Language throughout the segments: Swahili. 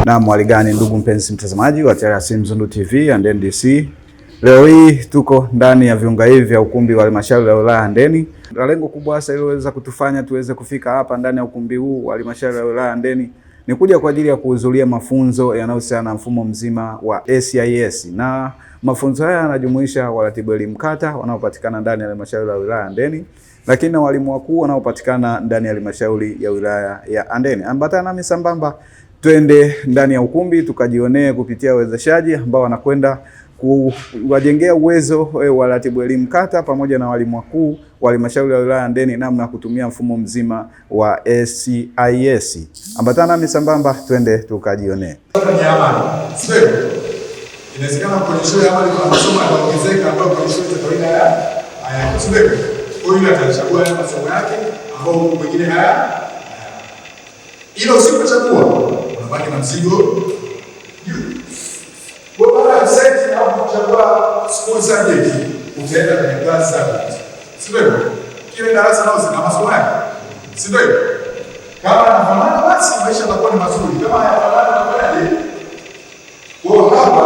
Na mwali gani ndugu mpenzi mtazamaji wa TRC Mzundu TV and NDC. Leo hii tuko ndani ya viunga hivi vya ukumbi wa halmashauri ya wilaya Handeni. Lengo kubwa hasa iliweza kutufanya tuweze kufika hapa ndani ya ukumbi huu wa halmashauri ya wilaya Handeni ni kuja kwa ajili ya kuhudhuria mafunzo yanayohusiana na mfumo mzima wa SIS. Na mafunzo haya yanajumuisha waratibu elimu kata wanaopatikana ndani ya halmashauri ya wilaya Handeni, lakini na walimu wakuu wanaopatikana ndani ya halmashauri ya wilaya ya Handeni. Ambatana nami sambamba twende ndani ya ukumbi tukajionee kupitia wawezeshaji ambao wanakwenda kuwajengea uwezo waratibu elimu kata pamoja na walimu wakuu wa halmashauri ya wilaya Handeni namna kutumia mfumo mzima wa SIS. Ambatana nami sambamba twende tukajionee. Inawezekana kwenye shule ya awali kuna masomo yanaongezeka ambayo kwenye shule za kawaida haya kusubiri. Kwa hiyo atachagua yale masomo yake ambao mwingine haya. Ila usipochagua unabaki na mzigo juu. Kwa baada ya seti au kuchagua school subject utaenda kwenye class subject. Sio? Kile darasa nao zina masomo yake. Sio? Kama yanafanana basi maisha yatakuwa ni mazuri. Kama hayafanani unafanyaje? Kwa hapa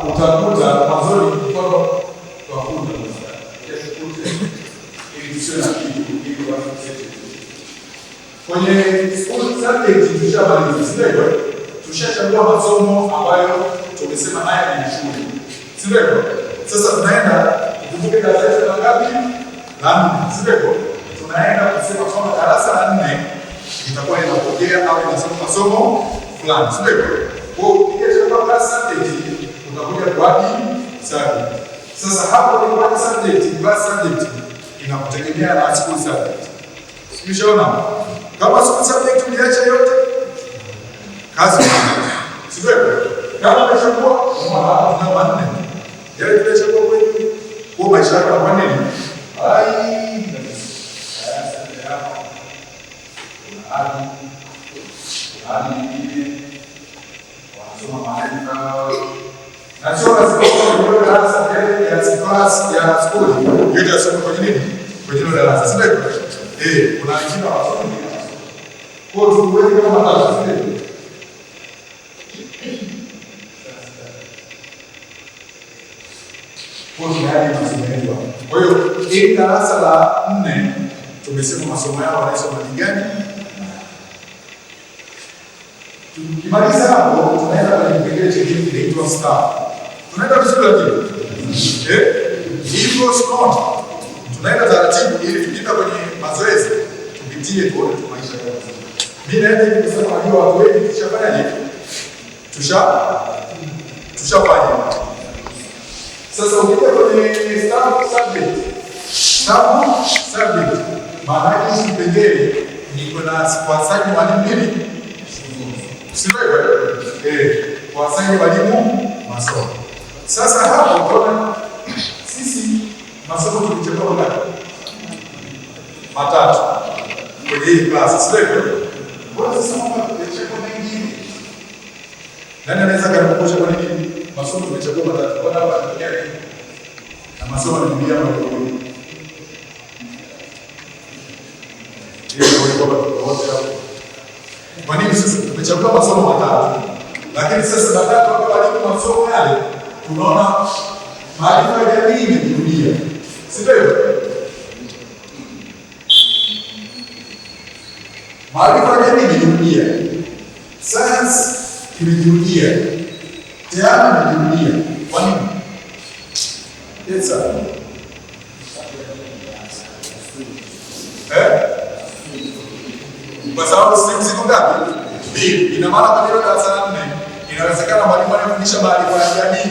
utakuta mazuri mfano kwa kundi ili tuseme na kitu ili watu seti. Kwenye school subject tushamaliza, sio? Tushachagua masomo ambayo tumesema haya ni shule. Sio? Sasa tunaenda kukumbuka darasa la ngapi? La 4. Sio? Tunaenda kusema kama darasa la 4 itakuwa inapokea au inasoma masomo fulani. Sio? Kwa hiyo class subject utakuja kwa subject. Sasa hapo ni kwa subject, class subject inakutegemea na school subject. Umeshaona? Kama school subject uliacha yote kazi sio? Kama umechagua mwana na manne yale tulechagua kwenye kwa maisha yako kwa nini? Na sio lazima uwe darasa ya skuli yote yasome kwenye nini? Kwenye darasa. Sio? Kuna wengine wasome kwa hiyo tuweze kama matatu. Kwa hiyo hili darasa la 4 tumesema masomo yao wanasoma gani? Tukimaliza hapo tunaenda kwenye kipengele chingine kinaitwa staff. Tunaenda vizuri lakini hivyo sio. Tunaenda taratibu ili tukienda kwenye mazoezi tupitie tuone maisha yetu. Mimi naenda hivi kusema najua watu wengi tushafanyaje? Tushafanya. Sasa ukija kwenye staff subject maana hii kipengele ni kwa sababu walimu nini? Sio? Kwa sababu walimu masomo. Sasa hapo utaona sisi masomo tulichagua ngapi? Matatu. Kwenye hii class, sio? Bora sasa mambo tulichagua mengi. Nani anaweza kukumbusha kwa nini masomo tumechagua matatu? Bora hapa tunatokea nini? Na masomo ni mbili ama mbili. Kwa nini sasa tumechagua masomo matatu? Lakini sasa matatu kwa walimu masomo yale tunaona maarifa ya jamii imejirudia. Sio? Maarifa ya jamii imejirudia. Science imejirudia. Tehama imejirudia. Kwa nini? Yes, kwa sababu sisi ziko ngapi? 2. Ina maana kwa hiyo darasa la 4 inawezekana mwalimu anafundisha maarifa ya jamii.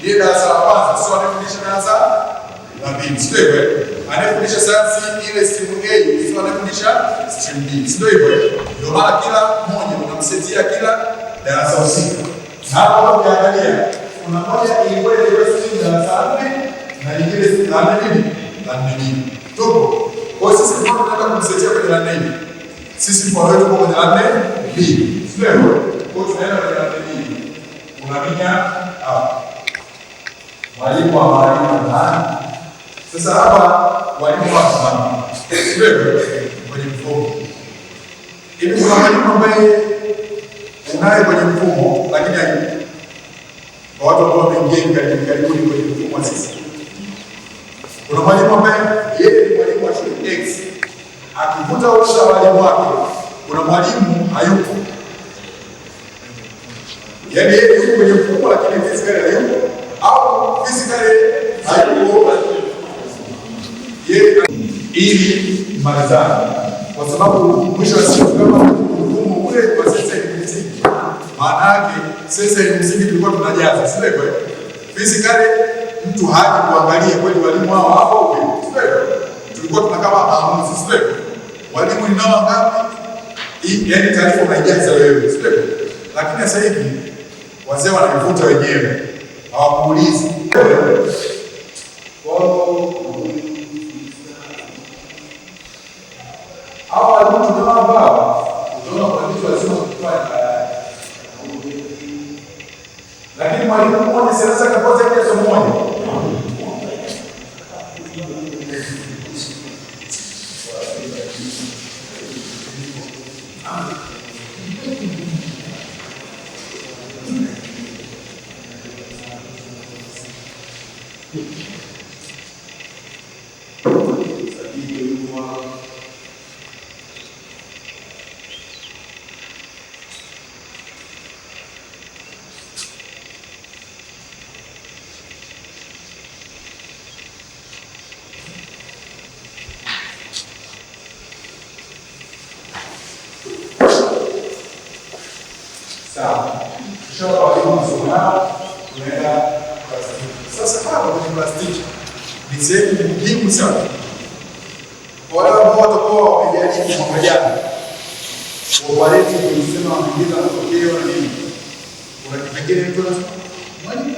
Yeye darasa la kwanza sio anafundisha darasa la 2. Sio hivyo? Anafundisha sayansi ile stream A, sio anafundisha stream B. Sio hivyo? Ndio maana kila mmoja unamsetia kila darasa husika. Na hapo ukiangalia kuna moja ilikuwa ile stream darasa la 4 na nyingine la 4 nini? La 4. Tupo. Kwa sisi tunataka kumsetia kwenye la 4. Sisi mfano wetu kwa kwenye la 4 B. Sio hivyo? Kwa tunaenda kwenye la 4 B. Unaminya hapa. Walimu wa maarifa nani? Sasa hapa walimu wa sababu. Sio hivyo? Kwenye mfumo. Hivi kuna mwalimu ambaye tunaye kwenye mfumo, lakini hayupo. Kwa watu ambao wameingia karibuni kwenye mfumo wa sisi, kuna mwalimu ambaye yeye ni mwalimu wa shule X, akivuta orodha ya walimu wake, kuna mwalimu hayupo. Yaani yeye yuko kwenye mfumo lakini physically hayupo, au physically hayupo yeye, ili malizana, kwa sababu mwisho wa siku kama mfumo ule kwa sasa ni msingi, maana yake sasa ni msingi tulikuwa tunajaza, sio kweli? Physically mtu haji kuangalia kweli walimu hao hapo kweli, sio? Tulikuwa tunakama maamuzi, sio? Walimu ni nao ngapi? Yaani taarifa unaijaza wewe, sio? Lakini sasa hivi wazee wanavivuta wenyewe, hawakuulizi. Hawa walimu tunao utaona kwa vitu lazima kufanya. Lakini mwalimu mmoja sasa kapoza ile somo moja. Sawa. Kisha walimu wanasoma, tunaenda plastiki. Sasa hapa kwenye plastiki ni sehemu muhimu sana. Kwa wale ambao watakuwa wamejaribu mwaka jana kuoperate kusema wameingiza matokeo na nini, kuna kipengele mtu anasema mwalimu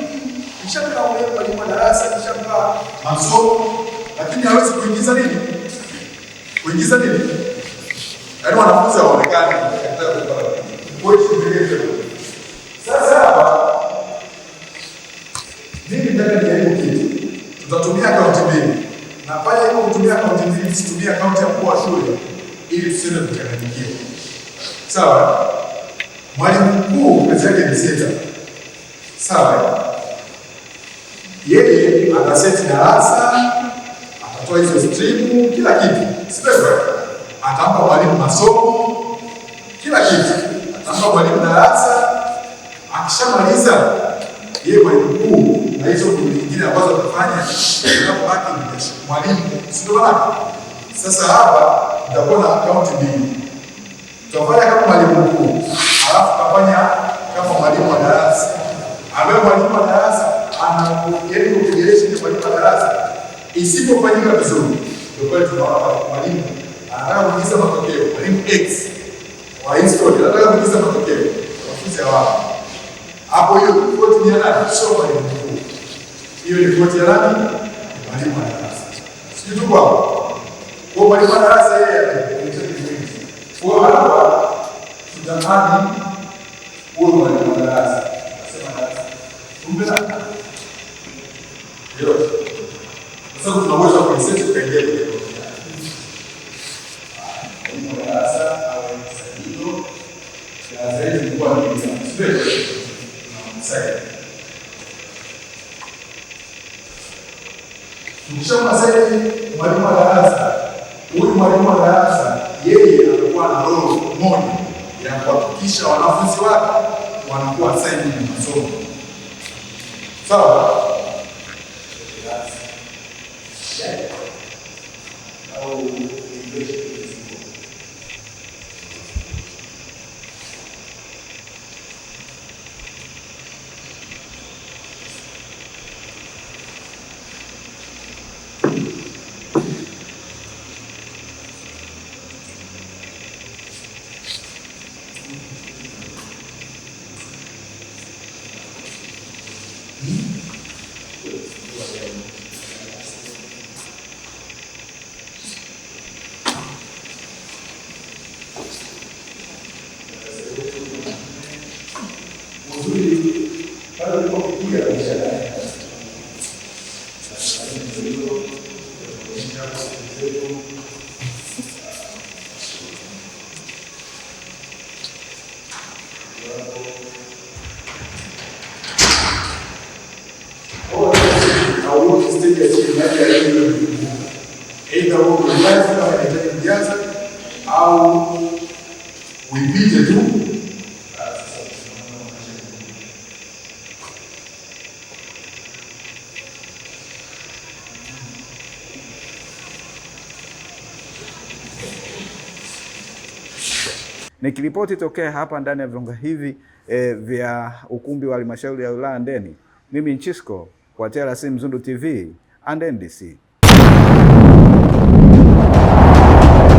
nishakaa mwalimu wa darasa nishakaa masomo, lakini hawezi kuingiza nini? Kuingiza nini? Yaani wanafunzi hawaonekani katika kupata. Sasa hapa mimi nataka nijaribu kitu. Tutatumia akaunti mbili. Na pale hiyo kutumia akaunti mbili, tusitumie akaunti ya mkuu wa shule ili tusiende kuchanganyikiwa. Sawa? Mwalimu mkuu kazi yake ni seta. Sawa? Yeye ataseti darasa, atatoa hizo stream, kila kitu. Sio? Atampa mwalimu masomo, kila kitu. Atampa mwalimu darasa. Akishamaliza yeye mwalimu mkuu na hizo nyingine ambazo atafanya tunapobaki ni mwalimu, sio bwana. Sasa hapa tutakuwa na akaunti mbili. Tutafanya kama mwalimu mkuu, alafu tutafanya kama mwalimu wa darasa. Ambaye mwalimu wa darasa anapoenda kuongelesha ile mwalimu wa darasa isipofanyika vizuri, ndio pale tunaona mwalimu anataka kuingiza matokeo, mwalimu X wa history anataka kuingiza matokeo. Wanafunzi hawapo. Hapo hiyo ripoti ni nani? Sio mwalimu mkuu. Hiyo ripoti ya nani? Mwalimu wa darasa. Sio tu kwa mwalimu wa darasa yeye anaelekeza kitu. Kwa hapa tutamani huyo mwalimu wa darasa. Nasema darasa. Umeona? Ndio. Sasa tunaweza kuiset kipengele hicho. Mwalimu wa darasa au msaidizi. Ya zaidi kwa ni sio. Tukishaona sasa mwalimu wa darasa, huyu mwalimu wa darasa yeye anakuwa na roho moja ya kuhakikisha wanafunzi wake wanakuwa assigned na masomo. Sawa? au stage ya chini maji yaliyo aidha huo kujaza kama inahitaji kujaza au uipite tu. Nikiripoti tokea hapa ndani ya viunga hivi vya ukumbi wa halmashauri ya wilaya Handeni, mimi Nchisko kwa TRC Mzundu TV and NDC.